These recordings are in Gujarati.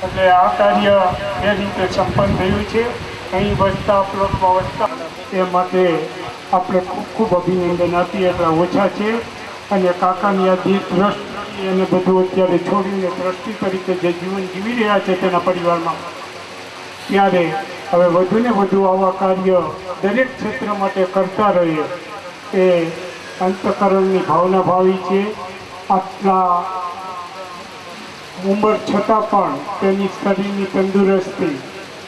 એટલે આ કાર્ય એ રીતે સંપન્ન થયું છે. અહીં વસતા પ્લોટમાં વસતા એ માટે આપણે ખૂબ ખૂબ અભિનંદન આપીએ એટલા ઓછા છે. અને કાકાની આ દીર્ઘ દ્રષ્ટિ અને બધું અત્યારે છોડીને દ્રષ્ટિ તરીકે જે જીવન જીવી રહ્યા છે તેના પરિવારમાં, ત્યારે હવે વધુને વધુ આવા કાર્ય દરેક ક્ષેત્ર માટે કરતા રહીએ એ અંતઃકરણની ભાવના ભાવી છે. આટલા ઉંમર છતાં પણ તેની શરીરની તંદુરસ્તી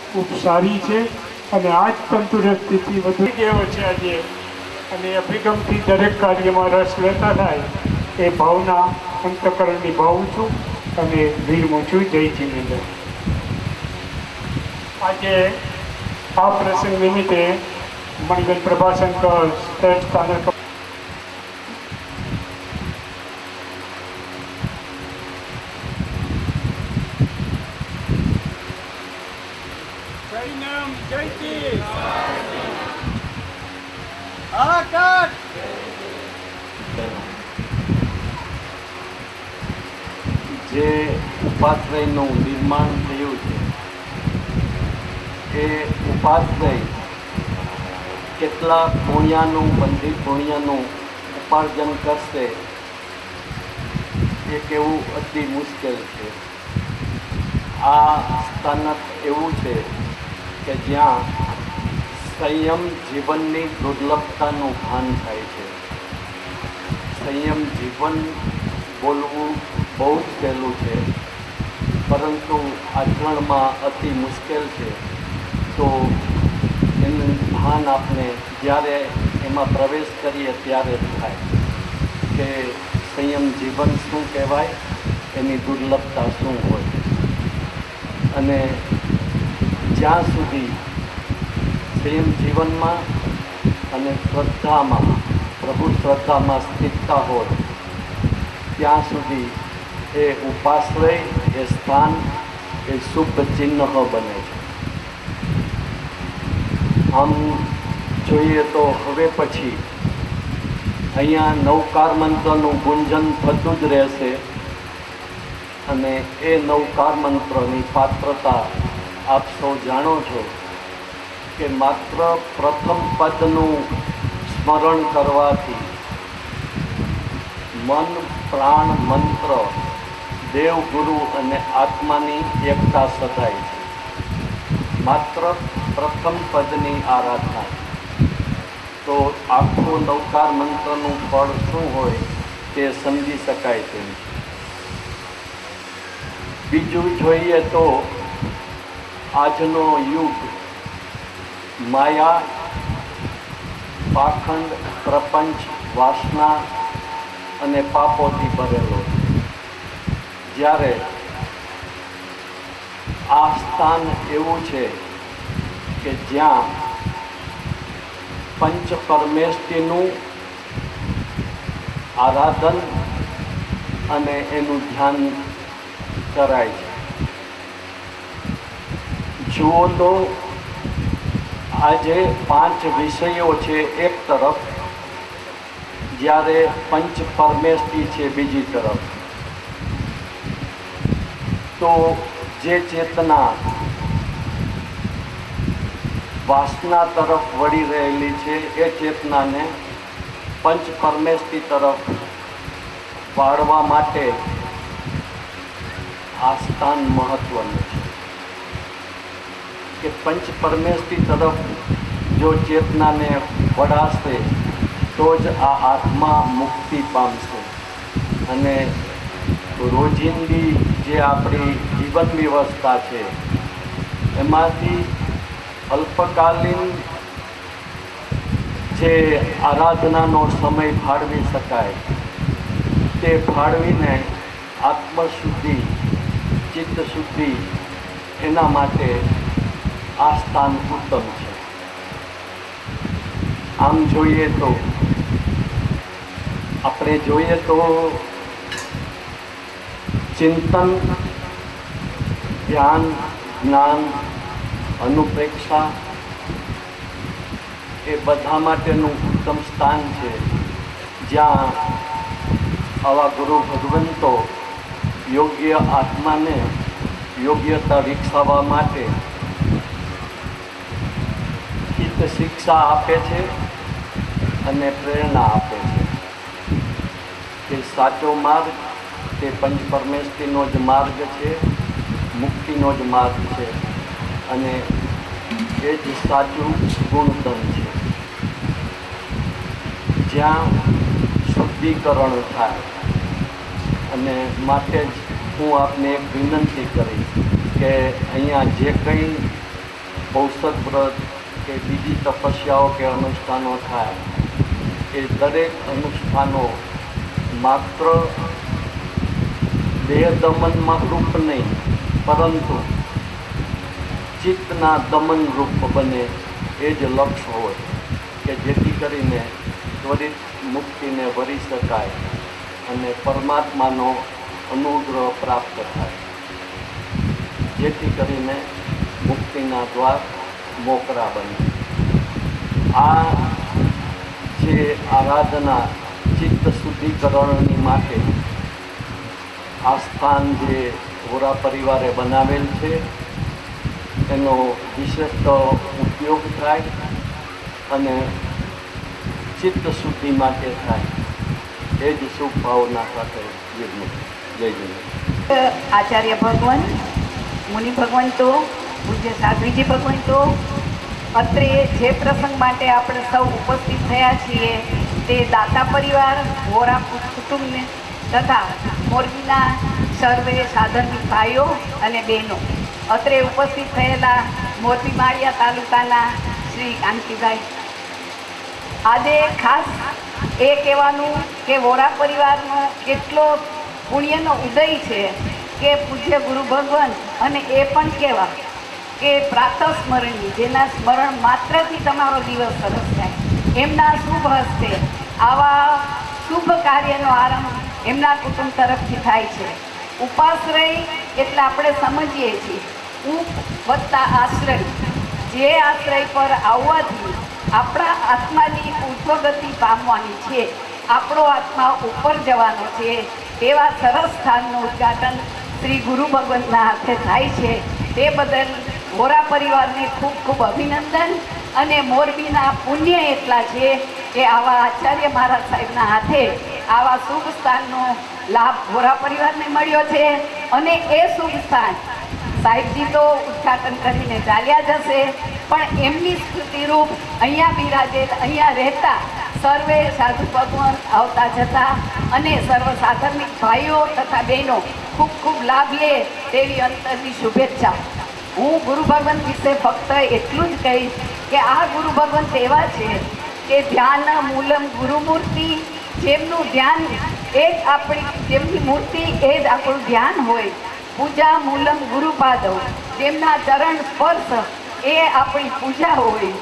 ખૂબ સારી છે અને આ જ તંદુરસ્તીથી વધુ કહેવો છે આજે. અને અભિગમથી દરેક કાર્યમાં રસ લેતા થાય એ ભાવના અંતઃકરણની ભાવું છું અને વીરમું છું. જય જીનેન્દ્ર. આજે આ પ્રસંગ નિમિત્તે મણિબેન પ્રભાશંકર સ્ટેટ સ્થાનક જે ઉપાશ્રયનું નિર્માણ થયું છે એ ઉપાશ્રય કેટલા પુણ્યનું બંધી પુણ્યનું ઉપાર્જન કરશે એ કહેવું અતિ મુશ્કેલ છે. આ સ્થાનક એવું છે કે જ્યાં સંયમ જીવનની દુર્લભતાનું ભાન થાય છે. સંયમ જીવન બોલવું બહુ જ સહેલું છે, પરંતુ આચરણમાં અતિ મુશ્કેલ છે. તો એનું ભાન આપણે જ્યારે એમાં પ્રવેશ કરીએ ત્યારે જ થાય કે સંયમ જીવન શું કહેવાય, એની દુર્લભતા શું હોય. અને જ્યાં સુધી સંયમ જીવનમાં અને શ્રદ્ધામાં, પ્રભુ શ્રદ્ધામાં સ્થિતતા હોય ત્યાં સુધી એ ઉપાશ્રય, એ સ્થાન એ શુભ ચિહ્ન બને છે. આમ જોઈએ તો હવે પછી અહીંયા નવકાર મંત્રનું ગુંજન થતું જ રહેશે અને એ નવકાર મંત્રની પાત્રતા આપ સૌ જાણો છો કે માત્ર પ્રથમ પદનું સ્મરણ કરવાથી મન, પ્રાણ, મંત્ર, દેવ, ગુરુ અને આત્માની એકતા સધાય છે. માત્ર પ્રથમ પદની આરાધના. તો આખો નવકાર મંત્રનું ફળ શું હોય તે સમજી શકાય તેમ છે. બીજું જોઈએ તો આજનો યુગ માયા, પાખંડ, પ્રપંચ, વાસના અને પાપોથી ભરેલો. જ્યારે આ સ્થાન એવું છે કે જ્યાં પંચ પરમેષ્ટિનું આરાધન અને એનું ધ્યાન કરાય છે. જુઓ તો આજે 5 વિષયો છે એક તરફ, જ્યારે પંચ પરમેષ્ટિ છે બીજી તરફ. તો જે ચેતના વાસના તરફ વળી રહેલી છે એ ચેતનાને પંચ પરમેષ્ટિ તરફ વાળવા માટે આ સ્થાન મહત્વનું છે કે પંચ પરમેષ્ટિ તરફ જો ચેતનાને વળાશે તો જ આ આત્મા મુક્તિ પામશે. અને રોજિંદી જે આપણી જીવન વ્યવસ્થા છે એમાંથી અલ્પકાલીન જે આરાધનાનો સમય ફાળવી શકાય તે ફાળવીને આત્મશુદ્ધિ, ચિત્તશુદ્ધિ એના માટે આ સ્થાન ઉત્તમ છે. આમ જોઈએ તો આપણે જોઈએ તો ચિંતન, ધ્યાન, જ્ઞાન, અનુપ્રેક્ષા એ બધા માટેનું ઉત્તમ સ્થાન છે, જ્યાં આવા ગુરુ ભગવંતો યોગ્ય આત્માને યોગ્યતા વિકસાવવા માટે હિત શિક્ષા આપે છે અને પ્રેરણા આપે છે કે સાચો માર્ગ તે પંચ પરમેષ્ઠીનો જ માર્ગ છે, મુક્તિનો જ માર્ગ છે અને એ જ સાચું ગુણધન છે. જ્યાં શુદ્ધિકરણ થાય અને માટે જ હું આપને એક વિનંતી કરીશ કે અહીંયા જે કંઈ ઔષધ વ્રત કે બીજી તપસ્યાઓ કે અનુષ્ઠાનો થાય એ દરેક અનુષ્ઠાનો માત્ર દેહ દમનમાં રૂપ નહીં પરંતુ ચિત્તના દમન રૂપ બને એ જ લક્ષ્ય હોય કે જેથી કરીને ત્વરિત મુક્તિને વરી શકાય અને પરમાત્માનો અનુગ્રહ પ્રાપ્ત થાય, જેથી કરીને મુક્તિના દ્વાર મોકરા બને. આ જે આરાધના ચિત્ત શુદ્ધિકરણની માટે આ સ્થાન જે વોરા પરિવારે બનાવેલ છે એનો વિશેષ ઉપયોગ થાય અને ચિત્ત શુદ્ધિ માટે થાય એ જ શુભ ભાવના સાથે વિરમું. જય જય. આચાર્ય ભગવાન, મુનિ ભગવાન તો પૂજ્ય સાધ્વીજી ભગવાન તો અત્રે જે પ્રસંગ માટે આપણે સૌ ઉપસ્થિત થયા છીએ તે દાતા પરિવાર, વોરા કુટુંબને તથા મોરબીના સર્વે સાધર્મિક ભાઈઓ અને બહેનો, અત્રે ઉપસ્થિત થયેલા મોરબી માળિયા તાલુકાના શ્રી કાંતિભાઈ. આજે ખાસ એ કહેવાનું કે વોરા પરિવારનો કેટલો પુણ્યનો ઉદય છે કે પૂજ્ય ગુરુ ભગવાન, અને એ પણ કહેવા કે પ્રાતઃ સ્મરણની, જેના સ્મરણ માત્રથી તમારો દિવસ સરસ થાય, એમના શુભ હસ્તે આવા શુભ કાર્યનો આરંભ એમના કુટુંબ તરફથી થાય છે. ઉપાશ્રય એટલે આપણે સમજીએ છીએ ઉપ વત્તા આશ્રય, જે આશ્રય પર આવવાથી આપણા આત્માની ઉર્ધ્વગતિ પામવાની છે, આપણો આત્મા ઉપર જવાનો છે, એવા સરસ સ્થાનનું ઉદ્ઘાટન શ્રી ગુરુ ભગવંતના હાથે થાય છે. તે બદલ વોરા પરિવારને ખૂબ ખૂબ અભિનંદન. અને મોરબીના પુણ્ય એટલા છે કે આવા આચાર્ય મહારાજ સાહેબના હાથે આવા શુભ સ્થાનનો લાભ વોરા પરિવારને મળ્યો છે. અને એ શુભ સ્થાન સાહેબજી તો ઉદ્ઘાટન કરીને ચાલ્યા જશે, પણ એમની સ્મૃતિરૂપ અહીંયા બિરાજેલ, અહીંયા રહેતા સર્વે સાધુ ભગવાન આવતા જતા અને સર્વ સાધર્મિક ભાઈઓ તથા બહેનો ખૂબ ખૂબ લાભ લે તેવી અંતરની શુભેચ્છા. હું ગુરુ ભગવંત વિશે ફક્ત એટલું જ કહીશ કે આ ગુરુ ભગવંત એવા છે કે ધ્યાન મૂલમ ગુરુમૂર્તિ, જેમનું ધ્યાન એ જ આપણી, જેમની મૂર્તિ એ જ આપણું ધ્યાન હોય. પૂજા મૂલમ ગુરુપાદવ, તેમના ચરણ સ્પર્શ એ આપણી પૂજા હોય.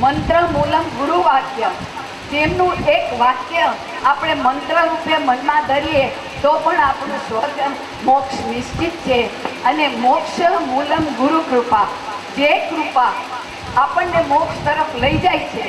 મંત્ર મૂલમ ગુરુ વાક્ય, તેમનું એક વાક્ય આપણે મંત્ર રૂપે મનમાં ધરીએ તો પણ આપણું સ્વર્ગ મોક્ષ નિશ્ચિત છે. અને મોક્ષ મૂલમ ગુરુ કૃપા, જે કૃપા આપણને મોક્ષ તરફ લઈ જાય છે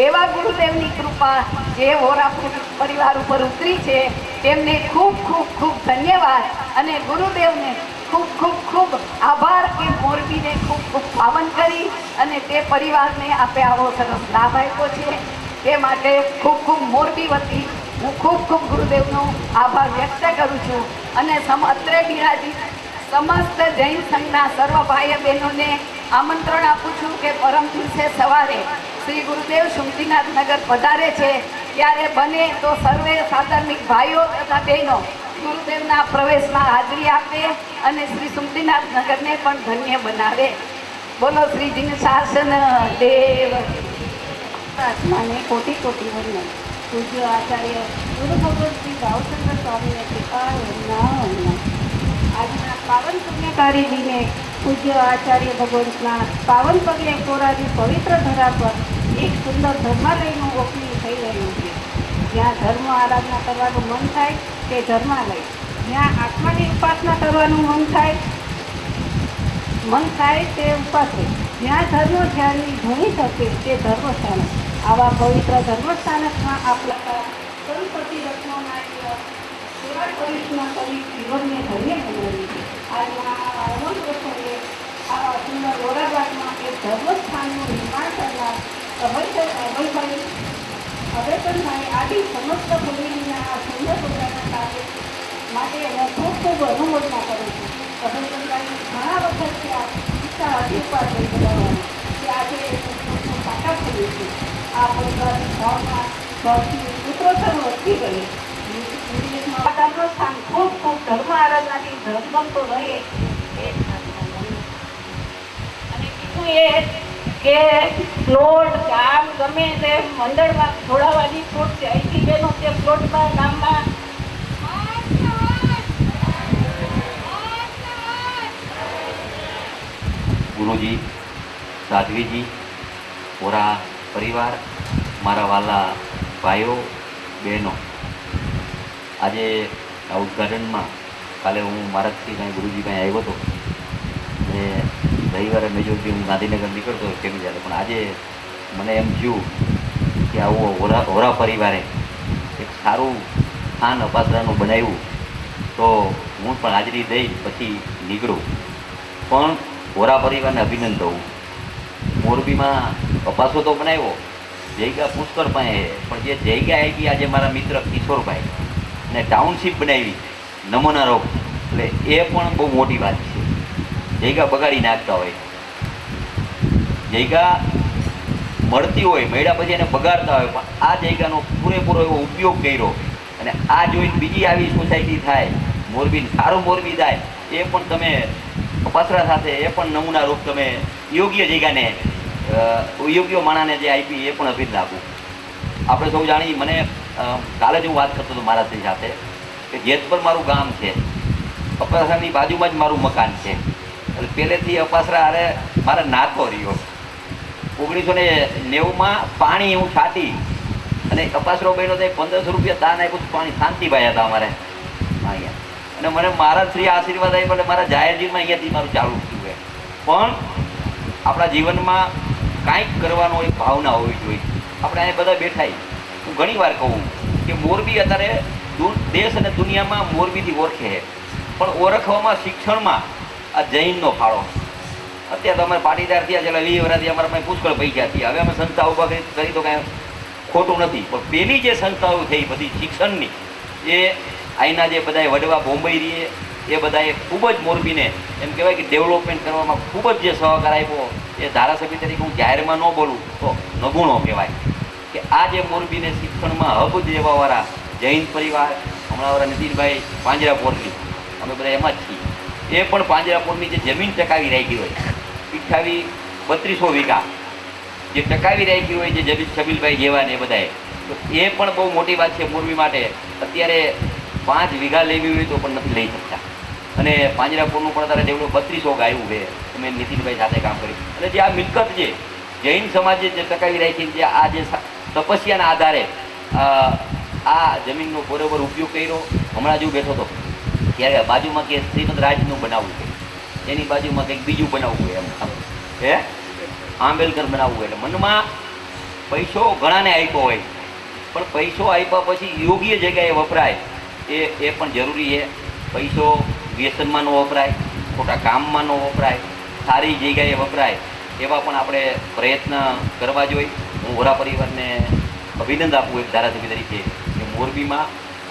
એવા ગુરુદેવની કૃપા જે વોરા પરિવાર ઉપર ઉતરી છે તેમને ખૂબ ખૂબ ખૂબ ધન્યવાદ. અને ગુરુદેવને ખૂબ ખૂબ ખૂબ આભાર કે મોરબીને ખૂબ ખૂબ પાવન કરી અને તે પરિવારને આપે આવો સરસ લાભ આપ્યો છે. તે માટે ખૂબ ખૂબ મોરબી વતી હું ખૂબ ખૂબ ગુરુદેવનો આભાર વ્યક્ત કરું છું. અને અત્રે બિરાજી સમસ્ત જૈન સંઘના સર્વ ભાઈ બહેનોને આમંત્રણ આપું છું કે પરમ દિવસે સવારે શ્રી ગુરુદેવ સુમતીનાથ નગર પધારે છે ત્યારે બને તો સર્વે સાધર્મિક ભાઈઓ તથા બહેનો ગુરુદેવના પ્રવેશમાં હાજરી આપે અને શ્રી સુમતીનાથ નગરને પણ ધન્ય બનાવે. બોલો શ્રીજીનું શાસન દેવ. આત્માને કોટી કોટી વંદન. પૂજ્ય આચાર્ય ગુરુ ભગવત શ્રી ભાવચંદ્ર સ્વામીને કૃપા આજના પાવન પુણ્યકારી દિને પૂજ્ય આચાર્ય ભગવંતના પાવન પગલે કોરાની પવિત્ર ધરા પર એક સુંદર ધર્માલયનું ઓપનિંગ થઈ રહ્યું છે. જ્યાં ધર્મ આરાધના કરવાનું મન થાય તે ધર્માલય, જ્યાં આત્માની ઉપાસના કરવાનું મન થાય તે ઉપાશ્રય, જ્યાં ધર્મ ધ્યાનની ભણી શકે તે ધર્મસ્થાન. આવા પવિત્ર ધર્મસ્થાનકમાં આપણા સંપત્તિ રત્નોના સેવા પરિશ્રમ કરી જીવનને ધન્ય બનાવી. આજના સુંદર ઓરાબાદમાં એક ધર્મસ્થાનનું નિર્માણ કરનાર અભયભાઈ આદિ સમસ્ત ફેમિલીના આ સુંદર પોતાના કાર્ય માટે હું ખૂબ ખૂબ અનુમોદના કરું છું. અભયભાઈ ઘણા વખતથી આ ઈચ્છા હતી ઉપર થઈ બનાવવાની કે આજે સાકાર થયું છે. આ પરિવારની ભાવના ઘરથી પુત્રોત્તર વધતી ગઈ. માતાનું સ્થાન ખૂબ ખૂબ ધર્મ આરાધનાથી ધર્મગમતો રહે એ અને બીજું એ કે પ્લોટ ગામ ગમે તે મંડળમાં જોડાવાની છૂટ છે. અહીંથી બેનો તે પ્લોટમાં ગામમાં ગુરુજી, સાધ્વીજી, પૂરા પરિવાર, મારા વાલા ભાઈઓ બહેનો, આજે આ ઉદ્ઘાટનમાં કાલે હું મારાથી કાંઈ ગુરુજી કાંઈ આવ્યો હતો અને રવિવારે મેજોરિટી હું ગાંધીનગર નીકળતો કેમ જ્યારે, પણ આજે મને એમ થયું કે આવું હોરા પરિવારે એક સારું સ્થાન અપાસરાનું બનાવ્યું તો હું પણ હાજરી દઈ પછી નીકળું. પણ હોરા પરિવારને અભિનંદન દઉં. મોરબીમાં અપાસો તો બનાવ્યો, જગ્યા પુષ્કળ પાસે, પણ જે જગ્યા આવી આજે મારા મિત્ર કિશોરભાઈ અને ટાઉનશીપ બનાવી નમૂના રોગ, એટલે એ પણ બહુ મોટી વાત છે. જગ્યા બગાડી નાખતા હોય, જગ્યા મળતી હોય મળ્યા પછી એને બગાડતા હોય, પણ આ જગ્યાનો પૂરેપૂરો એવો ઉપયોગ કર્યો અને આ જોઈને બીજી આવી સોસાયટી થાય, મોરબી સારું મોરબી થાય, એ પણ તમે અપાસરા સાથે એ પણ નમૂના રૂપ તમે યોગ્ય જગ્યાને યોગ્ય માણાને જે આપી એ પણ અભિનંદન આપું. આપણે સૌ જાણી, મને કાલે જ હું વાત કરતો હતો મારાથી સાથે કે જેતપર મારું ગામ છે, અપાસરાની બાજુમાં જ મારું મકાન છે, એટલે પહેલેથી અપાસરા અરે મારે નાતો રહ્યો. 1990માં પાણી હું છાંટી અને અપાસરો બહેનો તો 1500 રૂપિયા દાન આપ્યું પાણી. શાંતિભાઈ હતા અમારે અહીંયા, અને મને મારા શ્રી આશીર્વાદ આવી એટલે મારા જાહેરજીમાં અહીંયાથી મારું ચાલુ થયું. પણ આપણા જીવનમાં કાંઈક કરવાનો એક ભાવના હોવી જોઈએ. આપણે અહીંયા બધા બેઠા, હું ઘણી વાર કહું કે મોરબી અત્યારે દેશ અને દુનિયામાં મોરબીથી ઓળખે છે, પણ ઓળખવામાં શિક્ષણમાં આ જૈનનો ફાળો. અત્યારે તો અમે પાટીદાર થયા છે, 20 વર્ષથી અમારા પાસે પુષ્કળ પૈસા થયા. હવે અમે સંસ્થા ઊભા કરી તો કાંઈ ખોટું નથી, પણ પહેલી જે સંસ્થાઓ થઈ બધી શિક્ષણની, એ અહીંના જે બધા વડવા બોમ્બઈ રહીએ એ બધાએ ખૂબ જ મોરબીને એમ કહેવાય કે ડેવલપમેન્ટ કરવામાં ખૂબ જ જે સહકાર આપ્યો. એ ધારાસભ્ય તરીકે હું જાહેરમાં ન બોલું તો નગુણો કહેવાય કે આ જે મોરબીને શિક્ષણમાં હબ દેવાવાળા જૈન પરિવાર, હમણાંવાળા નીતિનભાઈ પાંજરાપોરની, અમે બધા એમાં જ છીએ. એ પણ પાંજરાપોરની જે જમીન ટકાવી રાખી હોય 3200 વીઘા જે ટકાવી રાખી હોય, જે જમીન છબીલભાઈ જેવા ને એ બધાએ, તો એ પણ બહુ મોટી વાત છે મોરબી માટે. અત્યારે 5 વીઘા લેવી હોય તો પણ નથી લઈ શકતા. અને પાંજરાપોરનું પણ અત્યારે ડેવલપ 3200 ગાયું છે. અમે નીતિનભાઈ સાથે કામ કર્યું અને જે આ મિલકત જે જૈન સમાજે જે ટકાવી રાખી, જે આ જે તપસ્યાના આધારે આ જમીનનો બરોબર ઉપયોગ કર્યો. હમણાં જો બેઠો હતો ત્યારે બાજુમાં કે શ્રીમદ રાજનું બનાવવું છે, એની બાજુમાં કંઈક બીજું બનાવવું હોય, એમ હે આંબેડકર બનાવવું હોય. એટલે મનમાં પૈસો ઘણાને આપ્યો હોય, પણ પૈસો આપ્યા પછી યોગ્ય જગ્યાએ વપરાય એ પણ જરૂરી છે. પૈસો વ્યસનમાં ન વપરાય, ખોટા કામમાં ન વપરાય, સારી જગ્યાએ વપરાય, એવા પણ આપણે પ્રયત્ન કરવા જોઈએ. હું હોરા પરિવારને અભિનંદન આપું એક ધારાસભ્ય તરીકે કે મોરબીમાં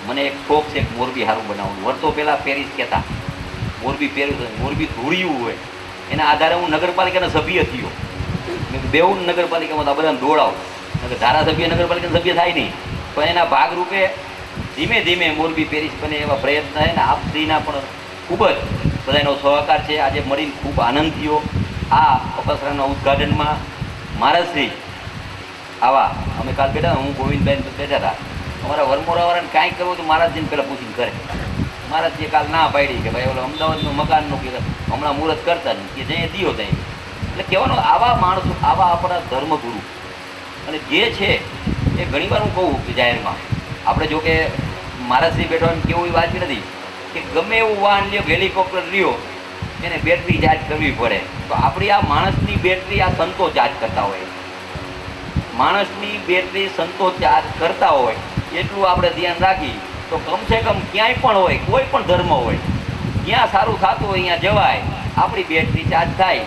મને એક શોખ છે કે મોરબી સારું બનાવવું. વર્ષો પહેલાં પેરિસ કહેતા મોરબી મોરબી ધૂળિયું હોય, એના આધારે હું નગરપાલિકાના સભ્ય થયો. મેં બેઉ નગરપાલિકામાં આ બધાને દોડાવ, ધારાસભ્ય નગરપાલિકાના સભ્ય થાય નહીં, પણ એના ભાગરૂપે ધીમે ધીમે મોરબી પેરિસ બને એવા પ્રયત્ન છે ને આપશ્રીના પણ ખૂબ જ બધાનો સહકાર છે. આજે મળીને ખૂબ આનંદ થયો. આ અપાસરાના ઉદ્ઘાટનમાં મહારાજશ્રી આવા અમે કાલ બેઠા, હું ગોવિંદભાઈ બેઠા હતા. અમારા વરમોરાવાળાને કાંઈ કરવું તો મહારાજજીને પહેલાં પૂછીને કરે. મહારાજજીએ કાલ ના પાડી કે ભાઈ ઓલો અમદાવાદનું મકાનનું કે હમણાં મુહૂર્ત કરતા નહીં કે જઈએ દિયો ત્યાં. એટલે કહેવાનું આવા માણસો, આવા આપણા ધર્મગુરુ અને જે છે એ ઘણીવાર હું કહું કે જાહેરમાં આપણે જો કે મહારાજશ્રી બેઠવાની કેવું વાત નથી કે ગમે એવું વાહન લ્યો, હેલિકોપ્ટર લ્યો, એને બેટરી ચાર્જ કરવી પડે. તો આપણી આ માણસની બેટરી આ સંતો ચાર્જ કરતા હોય, માણસની બેટરી સંતો ચાર્જ કરતા હોય એટલું આપણે ધ્યાન રાખી તો કમસે કમ ક્યાંય પણ હોય, કોઈ પણ ધર્મ હોય, જ્યાં સારું થતું હોય અહીંયા જવાય, આપણી બેટરી ચાર્જ થાય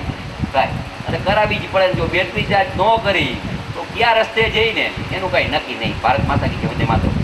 કાંઈ અને કરાવી જ પડે. જો બેટરી ચાર્જ ન કરી તો ક્યાં રસ્તે જઈને એનું કાંઈ નક્કી નહીં. ભારત માતા કી જય, વંદે માતરમ.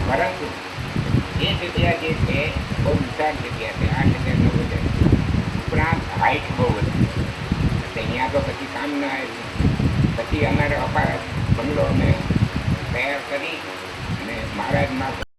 પરંતુ એ જગ્યા જે છે બહુ વિશાળ જગ્યા છે. આ જગ્યા બહુ વધારે ઉપરાંત હાઈટ બહુ વધારે એટલે અહીંયા તો પછી કામ ના આવ્યું. પછી અમારે અપાર બંગલો અમે તૈયાર કરી અને મહારાજમાં